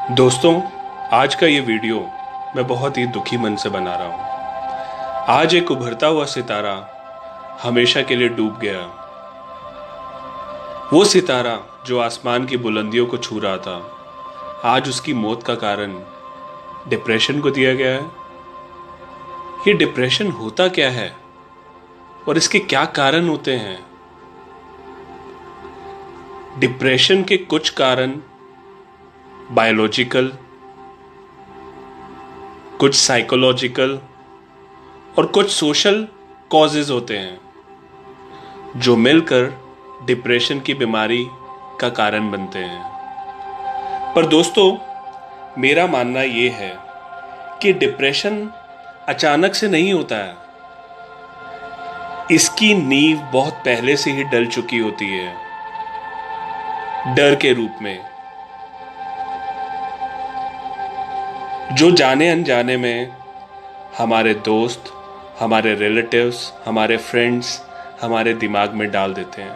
दोस्तों, आज का ये वीडियो मैं बहुत ही दुखी मन से बना रहा हूँ। आज एक उभरता हुआ सितारा हमेशा के लिए डूब गया। वो सितारा जो आसमान की बुलंदियों को छू रहा था, आज उसकी मौत का कारण डिप्रेशन को दिया गया है। ये डिप्रेशन होता क्या है और इसके क्या कारण होते हैं? डिप्रेशन के कुछ कारण बायोलॉजिकल, कुछ साइकोलॉजिकल और कुछ सोशल कॉजेज होते हैं जो मिलकर डिप्रेशन की बीमारी का कारण बनते हैं। पर दोस्तों, मेरा मानना यह है कि डिप्रेशन अचानक से नहीं होता है। इसकी नींव बहुत पहले से ही डल चुकी होती है, डर के रूप में, जो जाने अनजाने में हमारे दोस्त, हमारे रिलेटिव्स, हमारे फ्रेंड्स हमारे दिमाग में डाल देते हैं।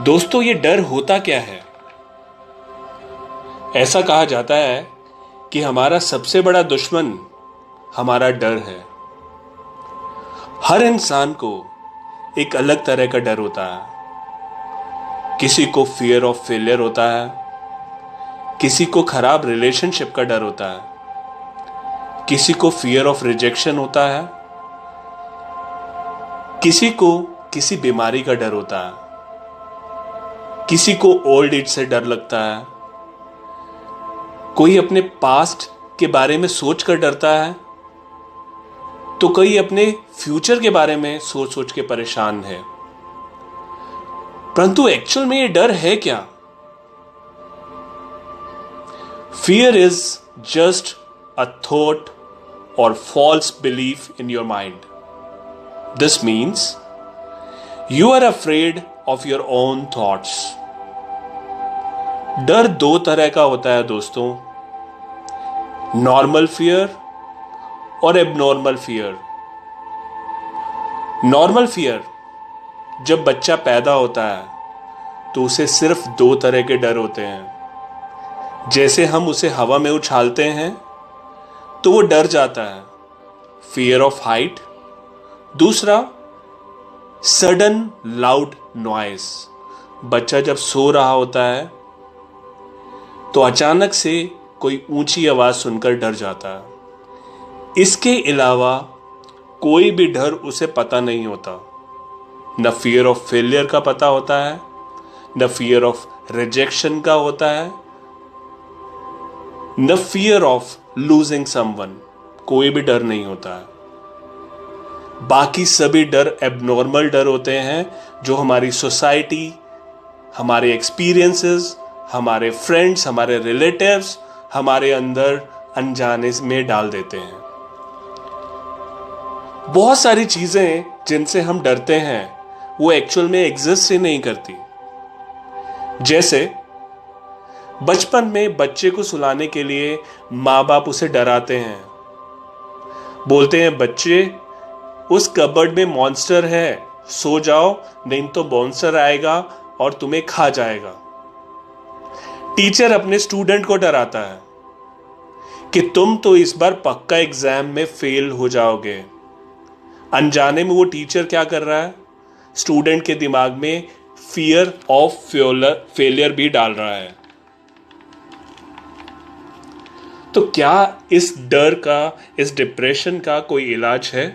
दोस्तों, ये डर होता क्या है? ऐसा कहा जाता है कि हमारा सबसे बड़ा दुश्मन हमारा डर है। हर इंसान को एक अलग तरह का डर होता है। किसी को फियर ऑफ फेलियर होता है, किसी को खराब रिलेशनशिप का डर होता है, किसी को फियर ऑफ रिजेक्शन होता है, किसी को किसी बीमारी का डर होता है, किसी को ओल्ड एज से डर लगता है, कोई अपने पास्ट के बारे में सोच कर डरता है, तो कोई अपने फ्यूचर के बारे में सोच सोच के परेशान है। परंतु एक्चुअल में ये डर है क्या? Fear is just a thought or false belief in your mind. This means you are afraid of your own thoughts. डर दो तरह का होता है दोस्तों, नॉर्मल फियर और एबनॉर्मल फियर। नॉर्मल फियर, जब बच्चा पैदा होता है तो उसे सिर्फ दो तरह के डर होते हैं। जैसे हम उसे हवा में उछालते हैं तो वो डर जाता है, फियर ऑफ हाइट। दूसरा, सडन लाउड नॉइस। बच्चा जब सो रहा होता है तो अचानक से कोई ऊंची आवाज सुनकर डर जाता है। इसके अलावा कोई भी डर उसे पता नहीं होता। न फियर ऑफ फेलियर का पता होता है, न फियर ऑफ रिजेक्शन का होता है, न फियर ऑफ लूजिंग समवन। कोई भी डर नहीं होता है। बाकी सभी डर एबनॉर्मल डर होते हैं जो हमारी सोसाइटी, हमारे एक्सपीरियंसेस, हमारे फ्रेंड्स, हमारे रिलेटिव्स हमारे अंदर अनजाने में डाल देते हैं। बहुत सारी चीजें जिनसे हम डरते हैं वो एक्चुअल में एग्जिस्ट ही नहीं करती। जैसे बचपन में बच्चे को सुलाने के लिए माँ बाप उसे डराते हैं, बोलते हैं बच्चे उस कबर्ड में मॉन्स्टर है, सो जाओ नहीं तो मॉन्स्टर आएगा और तुम्हें खा जाएगा। टीचर अपने स्टूडेंट को डराता है कि तुम तो इस बार पक्का एग्जाम में फेल हो जाओगे। अनजाने में वो टीचर क्या कर रहा है? स्टूडेंट के दिमाग में फियर ऑफ फेलियर भी डाल रहा है। तो क्या इस डर का, इस डिप्रेशन का कोई इलाज है?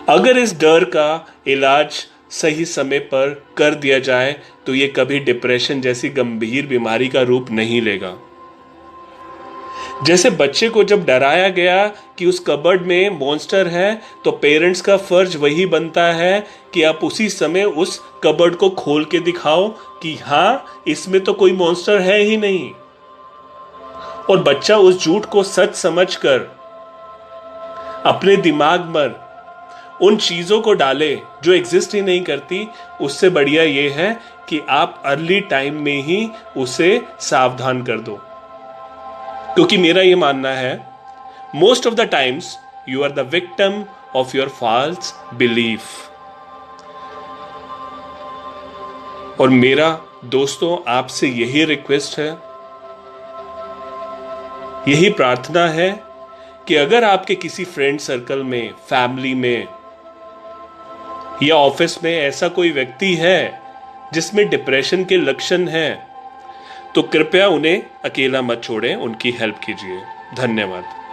अगर इस डर का इलाज सही समय पर कर दिया जाए तो ये कभी डिप्रेशन जैसी गंभीर बीमारी का रूप नहीं लेगा। जैसे बच्चे को जब डराया गया कि उस कबर्ड में मॉन्स्टर है, तो पेरेंट्स का फर्ज वही बनता है कि आप उसी समय उस कबर्ड को खोल के दिखाओ कि हाँ, इसमें तो कोई मॉन्स्टर है ही नहीं। और बच्चा उस झूठ को सच समझकर अपने दिमाग में उन चीजों को डाले जो एग्जिस्ट ही नहीं करती। उससे बढ़िया यह है कि आप अर्ली टाइम में ही उसे सावधान कर दो। क्योंकि मेरा यह मानना है, most of the times you are the victim of your false belief. और मेरा दोस्तों आपसे यही रिक्वेस्ट है यही प्रार्थना है कि अगर आपके किसी फ्रेंड सर्कल में, फैमिली में या ऑफिस में ऐसा कोई व्यक्ति है जिसमें डिप्रेशन के लक्षण हैं, तो कृपया उन्हें अकेला मत छोड़ें, उनकी हेल्प कीजिए। धन्यवाद।